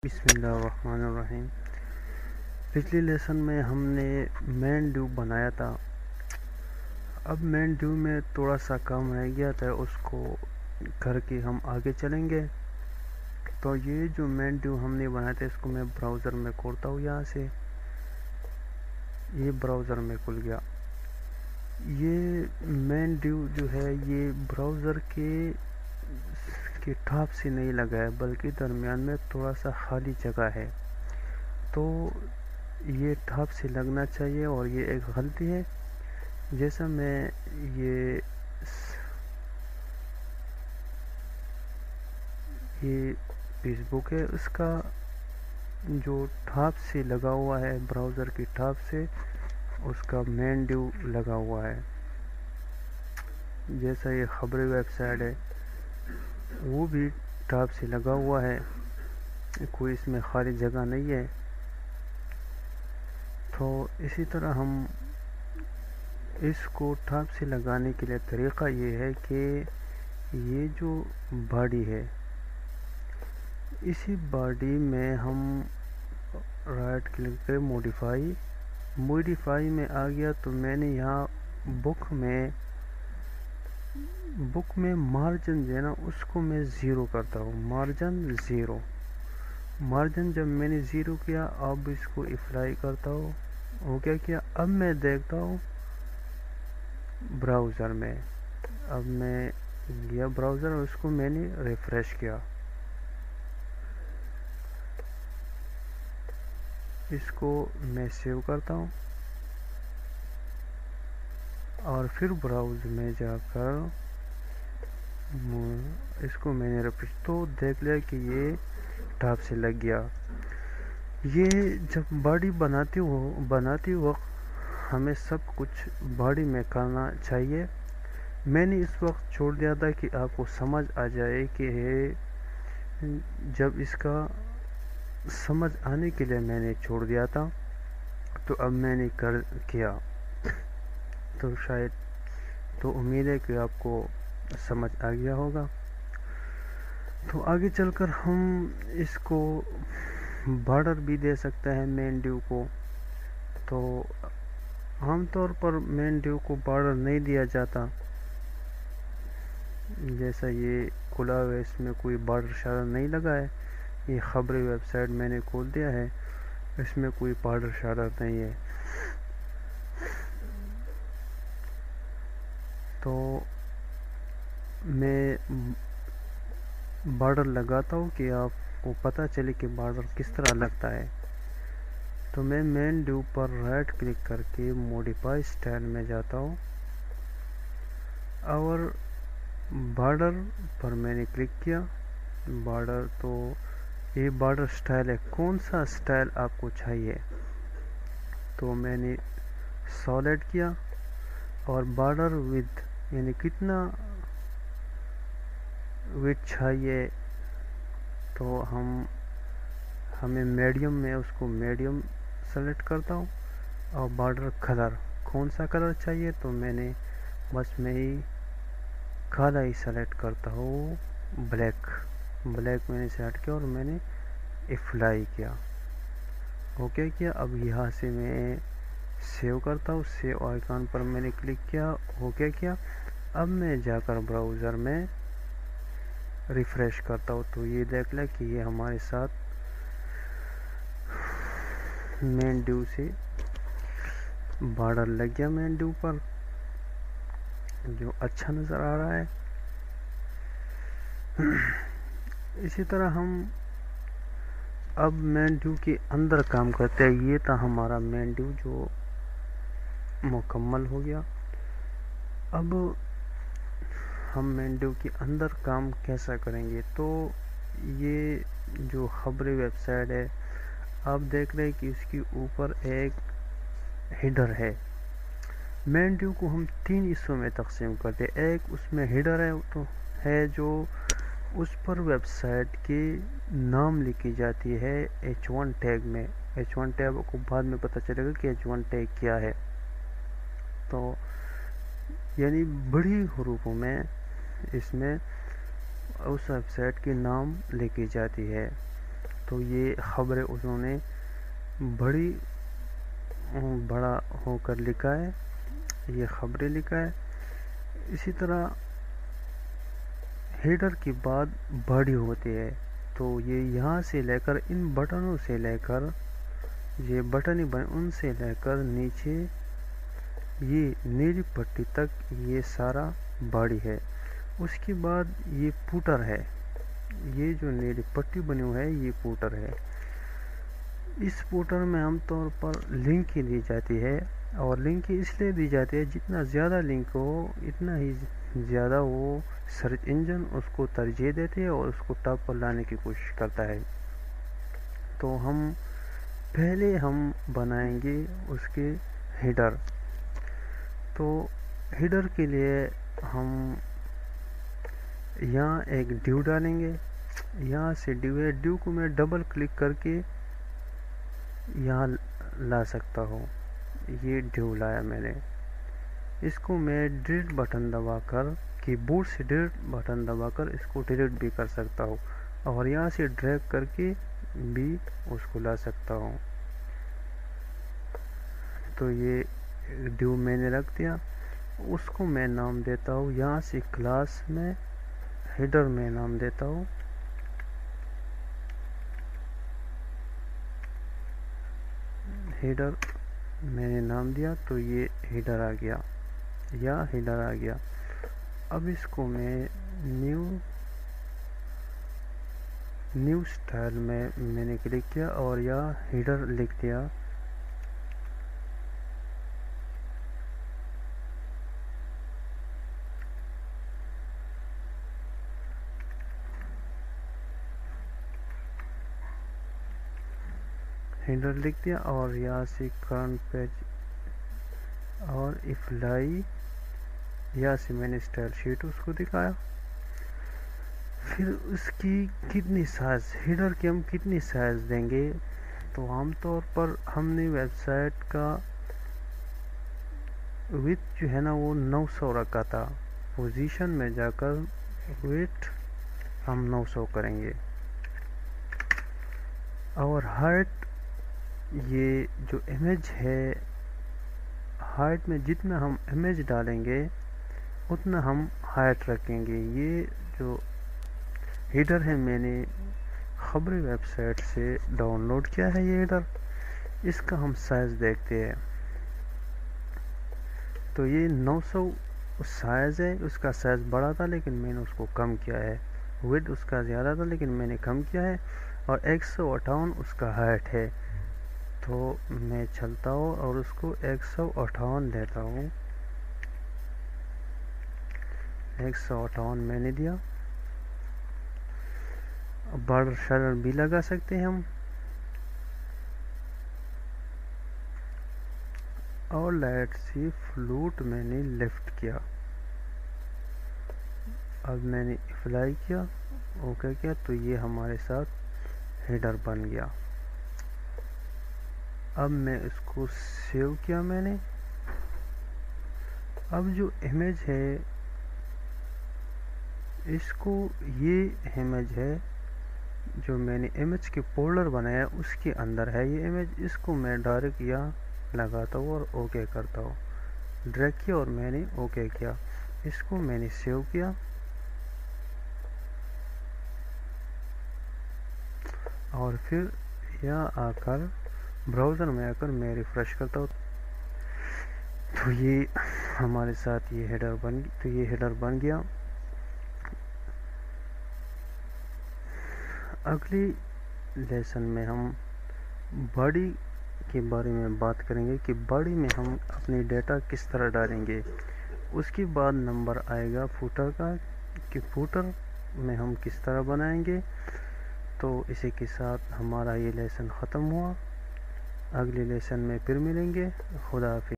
بسم اللہ الرحمن الرحیم۔ پچھلی لیسن میں ہم نے مین ڈیو بنایا تھا۔ اب مین ڈیو میں تھوڑا سا کام رہ گیا تھا، اس کو کر کے ہم آگے چلیں گے۔ تو یہ جو مین ڈیو ہم نے بنایا تھا، اس کو میں براؤزر میں کھولتا ہوں۔ یہاں سے یہ براؤزر میں کھل گیا۔ یہ مین ڈیو جو ہے یہ براؤزر کے ٹاپ سے نہیں لگا ہے، بلکہ درمیان میں تھوڑا سا خالی جگہ ہے، تو یہ ٹاپ سے لگنا چاہیے، اور یہ ایک غلطی ہے۔ جیسا میں یہ فیس بک ہے، اس کا جو ٹاپ سے لگا ہوا ہے، براؤزر کی ٹاپ سے اس کا مین ڈیو لگا ہوا ہے۔ جیسا یہ خبری ویب سائٹ ہے، وہ بھی ٹاپ سے لگا ہوا ہے، کوئی اس میں خالی جگہ نہیں ہے۔ تو اسی طرح ہم اس کو ٹاپ سے لگانے کے لیے طریقہ یہ ہے کہ یہ جو باڈی ہے، اسی باڈی میں ہم رائٹ کلک پہ موڈیفائی میں آ گیا، تو میں نے یہاں بک میں مارجن جو ہے نا، اس کو میں 0 کرتا ہوں۔ مارجن جب میں نے 0 کیا، اب اس کو اپلائی کرتا ہوں۔ وہ کیا اب میں دیکھتا ہوں براؤزر میں، اب میں گیا براؤزر، اس کو میں نے ریفریش کیا، اس کو میں سیو کرتا ہوں، اور پھر براؤز میں جا کر اس کو میں نے ریفریش، تو دیکھ لیا کہ یہ ٹاپ سے لگ گیا۔ یہ جب باڈی بناتی وقت ہمیں سب کچھ باڈی میں کرنا چاہیے۔ میں نے اس وقت چھوڑ دیا تھا کہ آپ کو سمجھ آ جائے کہ جب اس کا سمجھ آنے کے لیے میں نے چھوڑ دیا تھا، تو اب میں نے کیا، تو شاید تو امید ہے کہ آپ کو سمجھ آ گیا ہوگا۔ تو آگے چل کر ہم اس کو بارڈر بھی دے سکتے ہیں مین ڈیو کو۔ تو عام طور پر مین ڈیو کو بارڈر نہیں دیا جاتا، جیسا یہ کھلا ہوا ہے، اس میں کوئی بارڈر شارڈر نہیں لگا ہے۔ یہ خبری ویب سائٹ میں نے کھول دیا ہے، اس میں کوئی بارڈر شارڈر نہیں ہے۔ تو میں بارڈر لگاتا ہوں کہ آپ کو پتہ چلے کہ بارڈر کس طرح لگتا ہے۔ تو میں مین ڈیو پر رائٹ کلک کر کے موڈیفائی اسٹائل میں جاتا ہوں، اور بارڈر پر میں نے کلک کیا۔ بارڈر، تو یہ بارڈر اسٹائل ہے، کون سا اسٹائل آپ کو چاہیے؟ تو میں نے سالڈ کیا، اور بارڈر ودھ یعنی کتنا وڈھ چاہیے، تو ہمیں میڈیم میں اس کو میڈیم سلیکٹ کرتا ہوں۔ اور بارڈر کلر، کون سا کلر چاہیے، تو میں نے بس میں ہی کالا ہی سلیکٹ کرتا ہوں، بلیک میں نے سلیکٹ کیا، اور میں نے اپلائی کیا، اوکے کیا۔ اب یہاں سے میں سیو کرتا ہوں، سیو آئیکن پر میں نے کلک کیا، اوکے کیا۔ اب میں جا کر براؤزر میں ریفریش کرتا ہوں، تو یہ دیکھ لیں کہ یہ ہمارے ساتھ مین ڈیو سے بارڈر لگ گیا مین ڈیو پر، جو اچھا نظر آ رہا ہے۔ اسی طرح ہم اب مین ڈیو کے اندر کام کرتے ہیں۔ یہ تھا ہمارا مین ڈیو جو مکمل ہو گیا۔ اب ہم مین ڈیو کے اندر کام کیسا کریں گے؟ تو یہ جو خبری ویب سائٹ ہے، آپ دیکھ رہے ہیں کہ اس کے اوپر ایک ہیڈر ہے۔ مین ڈیو کو ہم 3 حصوں میں تقسیم کرتے ہیں۔ ایک اس میں ہیڈر ہے جو اس پر ویب سائٹ کے نام لکھی جاتی ہے H1 ٹیگ میں۔ H1 ٹیگ کو بعد میں پتہ چلے گا کہ H1 ٹیگ کیا ہے۔ تو یعنی بڑی حروفوں میں اس میں اس ویب سائٹ کے نام لکھی جاتی ہے۔ تو یہ خبریں انہوں نے بڑا ہو کر لکھا ہے، یہ خبریں لکھا ہے۔ اسی طرح ہیڈر کی بات باڈی ہوتی ہے، تو یہ یہاں سے لے کر ان بٹنوں سے لے کر یہ بٹن ان سے لے کر نیچے یہ نیلی پٹی تک یہ سارا باڈی ہے۔ اس کے بعد یہ پوٹر ہے، یہ جو نیلی پٹی بنی ہوئی ہے یہ پوٹر ہے۔ اس پوٹر میں عام طور پر لنک دی جاتی ہے، اور لنک اس لیے دی جاتی ہے جتنا زیادہ لنک ہو اتنا ہی زیادہ وہ سرچ انجن اس کو ترجیح دیتے ہیں اور اس کو ٹاپ پر لانے کی کوشش کرتا ہے۔ تو پہلے ہم بنائیں گے اس کے ہیڈر۔ تو ہیڈر کے لیے ہم یہاں ایک ڈیو ڈالیں گے، یہاں سے ڈیو کو میں ڈبل کلک کر کے یہاں لا سکتا ہوں، یہ ڈیو لایا میں نے۔ اس کو میں ڈیلیٹ بٹن دبا کر کی بورڈ سے ڈیلیٹ بٹن دبا کر اس کو ڈیلیٹ بھی کر سکتا ہوں، اور یہاں سے ڈریگ کر کے بھی اس کو لا سکتا ہوں۔ تو یہ ڈیو میں نے رکھ دیا، اس کو میں نام دیتا ہوں یہاں سے کلاس میں ہیڈر میں نام دیتا ہوں، ہیڈر میں نے نام دیا تو یہ ہیڈر آ گیا یا ہیڈر آ گیا۔ اب اس کو میں نیو سٹائل میں نے کلک کیا اور یا ہیڈر لکھ دیا۔ ہیڈر لکھ دیا اور یہاں سے کرنٹ پیج اور اپلائی، یہاں سے میں نے اسٹائل شیٹ اس کو دکھایا۔ پھر اس کی کتنی سائز، ہیڈر کی ہم کتنی سائز دیں گے، تو عام طور پر ہم نے ویب سائٹ کا ویڈتھ جو ہے نا وہ 900 رکھا تھا، پوزیشن میں جا کر ویڈتھ ہم 900 کریں گے، اور ہائٹ یہ جو امیج ہے، ہائٹ میں جتنا ہم امیج ڈالیں گے اتنا ہم ہائٹ رکھیں گے۔ یہ جو ہیڈر ہے میں نے خبری ویب سائٹ سے ڈاؤن لوڈ کیا ہے، یہ ہیڈر، اس کا ہم سائز دیکھتے ہیں۔ تو یہ 900 سائز ہے، اس کا سائز بڑا تھا لیکن میں نے اس کو کم کیا ہے، ویڈتھ اس کا زیادہ تھا لیکن میں نے کم کیا ہے، اور 158 اس کا ہائٹ ہے۔ تو میں چلتا ہوں اور اس کو 158 دیتا ہوں، 158 میں نے دیا۔ بارڈر شارڈر بھی لگا سکتے ہیں ہم، اور لائٹ سی فلوٹ میں نے لیفٹ کیا۔ اب میں نے اپلائی کیا، اوکے کیا، تو یہ ہمارے ساتھ ہیڈر بن گیا۔ اب میں اس کو سیو کیا میں نے۔ اب جو امیج ہے اس کو، یہ امیج ہے جو میں نے امیج کے فولڈر بنایا اس کے اندر ہے یہ امیج، اس کو میں ڈائریکٹ یہاں لگاتا ہوں اور اوکے کرتا ہوں، ڈریگ کیا اور میں نے اوکے کیا، اس کو میں نے سیو کیا۔ اور پھر یہاں آ کر براؤزر میں آ کر میں ریفریش کرتا ہوں، تو یہ ہمارے ساتھ یہ ہیڈر بن گیا۔ اگلی لیسن میں ہم باڈی کے بارے میں بات کریں گے کہ باڈی میں ہم اپنی ڈیٹا کس طرح ڈالیں گے۔ اس کے بعد نمبر آئے گا فوٹر کا کہ فوٹر میں ہم کس طرح بنائیں گے۔ تو اسی کے ساتھ ہمارا یہ لیسن ختم ہوا، اگلے لیسن میں پھر ملیں گے، خدا حافظ۔